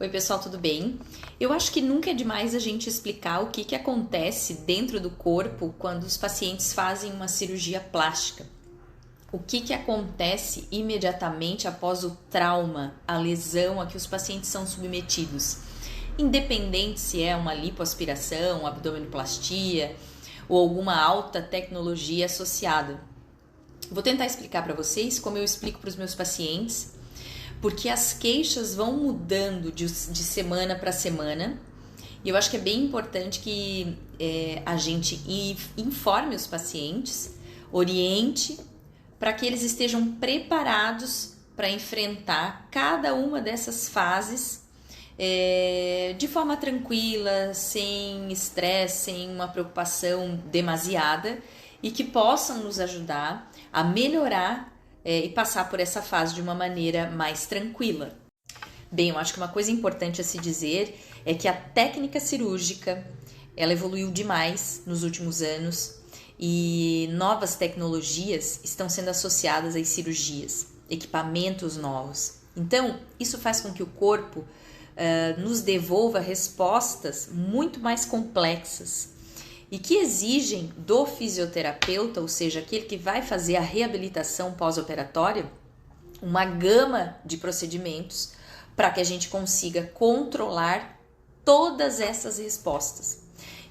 Oi pessoal, tudo bem? Eu acho que nunca é demais a gente explicar o que acontece dentro do corpo quando os pacientes fazem uma cirurgia plástica. O que acontece imediatamente após o trauma, a lesão a que os pacientes são submetidos. Independente se é uma lipoaspiração, abdominoplastia ou alguma alta tecnologia associada. Vou tentar explicar para vocês como eu explico para os meus pacientes, porque as queixas vão mudando de semana para semana, e eu acho que é bem importante que a gente informe os pacientes, oriente, para que eles estejam preparados para enfrentar cada uma dessas fases de forma tranquila, sem estresse, sem uma preocupação demasiada, e que possam nos ajudar a melhorar e passar por essa fase de uma maneira mais tranquila. Bem, eu acho que uma coisa importante a se dizer é que a técnica cirúrgica ela evoluiu demais nos últimos anos e novas tecnologias estão sendo associadas às cirurgias, equipamentos novos. Então, isso faz com que o corpo nos devolva respostas muito mais complexas e que exigem do fisioterapeuta, ou seja, aquele que vai fazer a reabilitação pós-operatória, uma gama de procedimentos para que a gente consiga controlar todas essas respostas.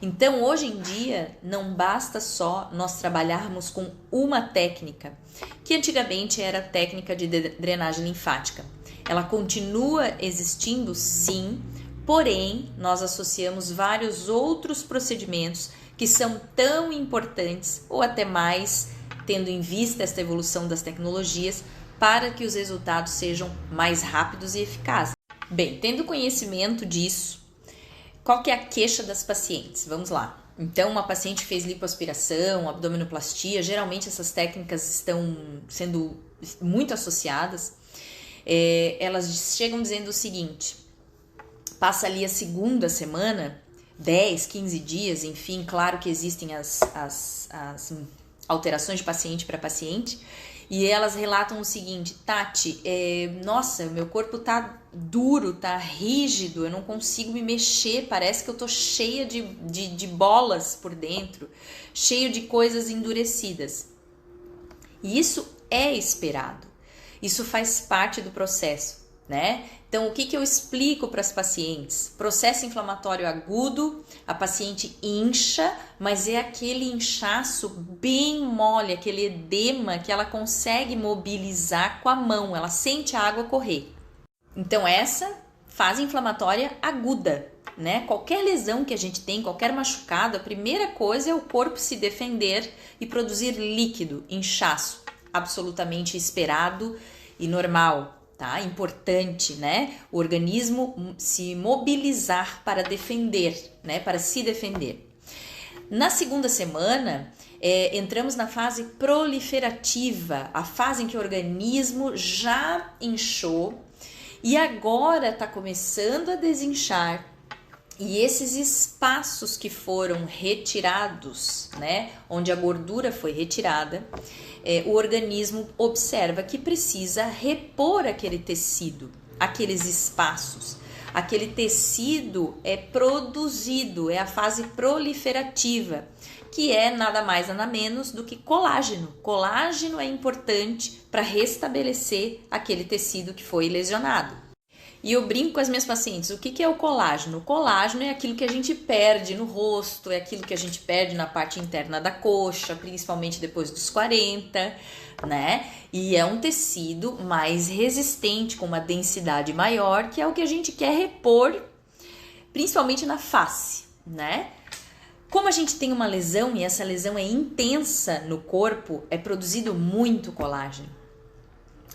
Então, hoje em dia, não basta só nós trabalharmos com uma técnica, que antigamente era a técnica de drenagem linfática. Ela continua existindo, sim, porém, nós associamos vários outros procedimentos que são tão importantes ou até mais, tendo em vista esta evolução das tecnologias, para que os resultados sejam mais rápidos e eficazes. Bem, tendo conhecimento disso, qual que é a queixa das pacientes? Vamos lá. Então, uma paciente fez lipoaspiração, abdominoplastia, geralmente essas técnicas estão sendo muito associadas. Elas chegam dizendo o seguinte: passa ali a segunda semana, 10, 15 dias, enfim, claro que existem as alterações de paciente para paciente, e elas relatam o seguinte: Tati, nossa, meu corpo tá duro, tá rígido, eu não consigo me mexer, parece que eu tô cheia de bolas por dentro, cheio de coisas endurecidas. E isso é esperado, isso faz parte do processo, né? Então, o que eu explico para as pacientes? Processo inflamatório agudo, a paciente incha, mas é aquele inchaço bem mole, aquele edema que ela consegue mobilizar com a mão, ela sente a água correr. Então, essa fase inflamatória aguda, né? Qualquer lesão que a gente tem, qualquer machucado, a primeira coisa é o corpo se defender e produzir líquido, inchaço, absolutamente esperado e normal. Tá? Importante, né? O organismo se mobilizar para defender, né? Para se defender. Na segunda semana, entramos na fase proliferativa, a fase em que o organismo já inchou e agora está começando a desinchar. E esses espaços que foram retirados, né? Onde a gordura foi retirada, o organismo observa que precisa repor aquele tecido, aqueles espaços. Aquele tecido é produzido, é a fase proliferativa, que é nada mais nada menos do que colágeno. Colágeno é importante para restabelecer aquele tecido que foi lesionado. E eu brinco com as minhas pacientes, o que é o colágeno? O colágeno é aquilo que a gente perde no rosto, é aquilo que a gente perde na parte interna da coxa, principalmente depois dos 40, né? E é um tecido mais resistente, com uma densidade maior, que é o que a gente quer repor, principalmente na face, né? Como a gente tem uma lesão e essa lesão é intensa no corpo, é produzido muito colágeno.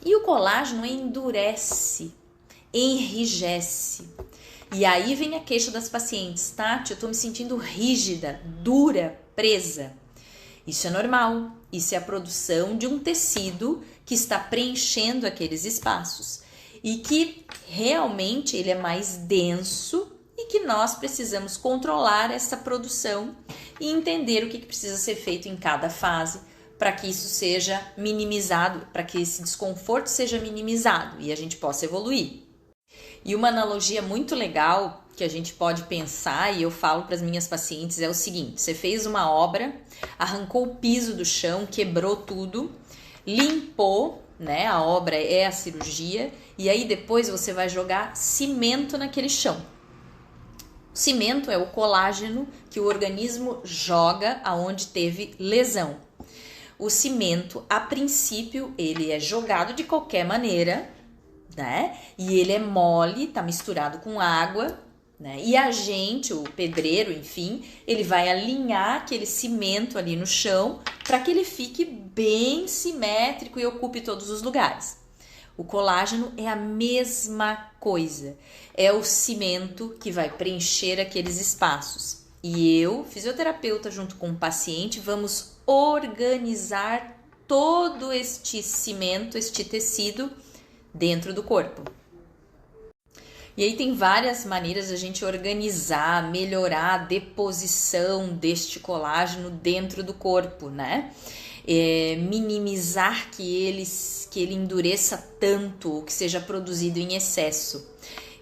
E o colágeno endurece, enrijece. E aí vem a queixa das pacientes: Tati, eu tô me sentindo rígida, dura, presa. Isso é normal, isso é a produção de um tecido que está preenchendo aqueles espaços e que realmente ele é mais denso e que nós precisamos controlar essa produção e entender o que precisa ser feito em cada fase para que isso seja minimizado, para que esse desconforto seja minimizado e a gente possa evoluir. E uma analogia muito legal que a gente pode pensar, e eu falo para as minhas pacientes, é o seguinte: você fez uma obra, arrancou o piso do chão, quebrou tudo, limpou, né? A obra é a cirurgia, e aí depois você vai jogar cimento naquele chão. O cimento é o colágeno que o organismo joga aonde teve lesão. O cimento, a princípio, ele é jogado de qualquer maneira, né? E ele é mole, tá misturado com água, né? E a gente, o pedreiro, enfim, ele vai alinhar aquele cimento ali no chão para que ele fique bem simétrico e ocupe todos os lugares. O colágeno é a mesma coisa, é o cimento que vai preencher aqueles espaços. E eu, fisioterapeuta, junto com o paciente, vamos organizar todo este cimento, este tecido dentro do corpo. E aí tem várias maneiras de a gente organizar, melhorar a deposição deste colágeno dentro do corpo, né? Minimizar que ele endureça tanto ou que seja produzido em excesso.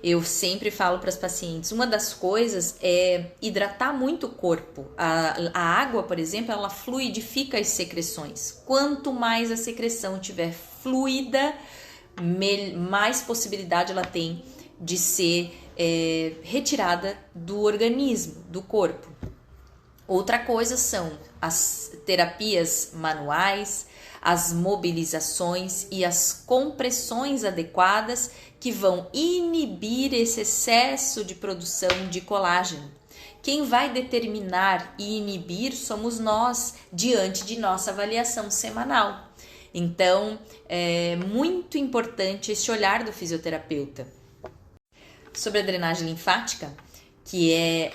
Eu sempre falo para as pacientes, uma das coisas é hidratar muito o corpo. A água, por exemplo, ela fluidifica as secreções. Quanto mais a secreção tiver fluida, mais possibilidade ela tem de ser retirada do organismo, do corpo. Outra coisa são as terapias manuais, as mobilizações e as compressões adequadas que vão inibir esse excesso de produção de colágeno. Quem vai determinar e inibir somos nós, diante de nossa avaliação semanal. Então, é muito importante esse olhar do fisioterapeuta. Sobre a drenagem linfática, que é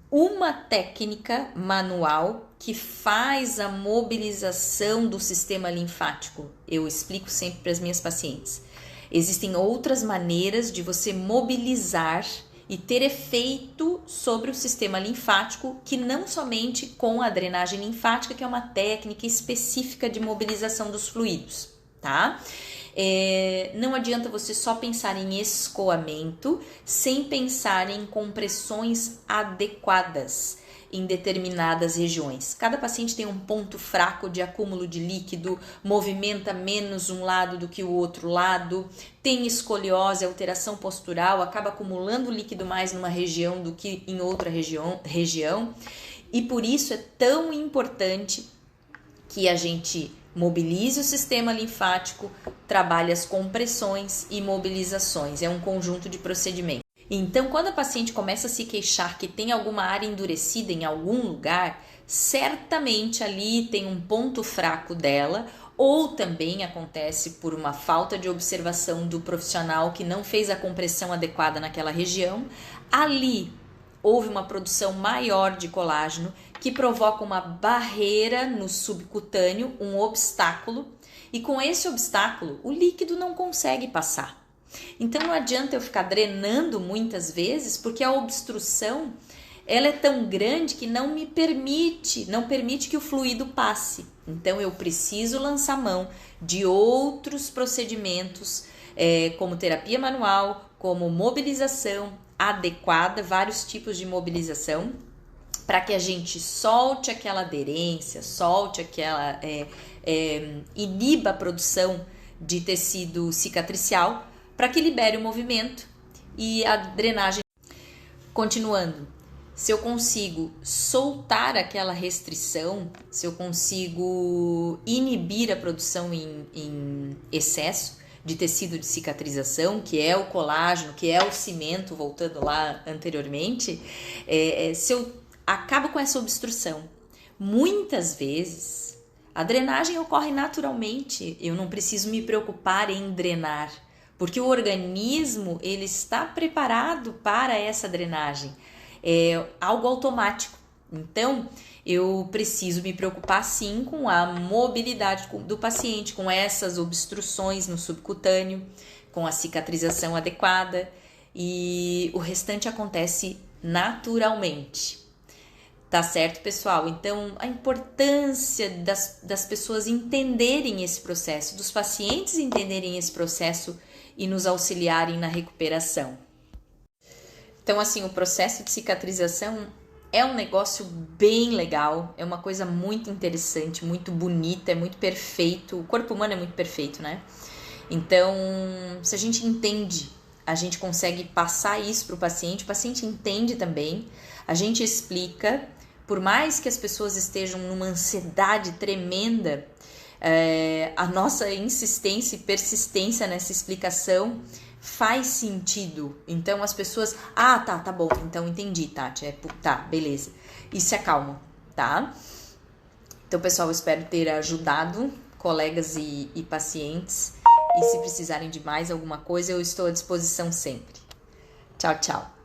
uma técnica manual que faz a mobilização do sistema linfático. Eu explico sempre para as minhas pacientes. Existem outras maneiras de você mobilizar e ter efeito sobre o sistema linfático, que não somente com a drenagem linfática, que é uma técnica específica de mobilização dos fluidos, tá? Não adianta você só pensar em escoamento sem pensar em compressões adequadas em determinadas regiões. Cada paciente tem um ponto fraco de acúmulo de líquido, movimenta menos um lado do que o outro lado, tem escoliose, alteração postural, acaba acumulando líquido mais numa região do que em outra região. E por isso é tão importante que a gente mobilize o sistema linfático, trabalhe as compressões e mobilizações. É um conjunto de procedimentos. Então, quando a paciente começa a se queixar que tem alguma área endurecida em algum lugar, certamente ali tem um ponto fraco dela, ou também acontece por uma falta de observação do profissional que não fez a compressão adequada naquela região. Ali houve uma produção maior de colágeno que provoca uma barreira no subcutâneo, um obstáculo, e com esse obstáculo o líquido não consegue passar. Então não adianta eu ficar drenando muitas vezes, porque a obstrução ela é tão grande que não permite que o fluido passe. Então eu preciso lançar mão de outros procedimentos, como terapia manual, como mobilização adequada, vários tipos de mobilização, para que a gente solte aquela aderência, iniba a produção de tecido cicatricial, para que libere o movimento e a drenagem. Continuando, se eu consigo soltar aquela restrição, se eu consigo inibir a produção em excesso de tecido de cicatrização, que é o colágeno, que é o cimento, voltando lá anteriormente, se eu acabo com essa obstrução, muitas vezes a drenagem ocorre naturalmente, eu não preciso me preocupar em drenar, porque o organismo ele está preparado para essa drenagem, é algo automático. Então, eu preciso me preocupar sim com a mobilidade do paciente, com essas obstruções no subcutâneo, com a cicatrização adequada, e o restante acontece naturalmente. Tá certo, pessoal? Então, a importância das pessoas entenderem esse processo, dos pacientes entenderem esse processo e nos auxiliarem na recuperação. Então, assim, o processo de cicatrização é um negócio bem legal, é uma coisa muito interessante, muito bonita, é muito perfeito. O corpo humano é muito perfeito, né? Então, se a gente entende, a gente consegue passar isso para o paciente entende também, a gente explica, por mais que as pessoas estejam numa ansiedade tremenda, a nossa insistência e persistência nessa explicação faz sentido. Então as pessoas, tá bom, então entendi, Tati, tá, beleza, e se acalmam, tá? Então, pessoal, eu espero ter ajudado colegas e pacientes, e se precisarem de mais alguma coisa, eu estou à disposição sempre. Tchau, tchau.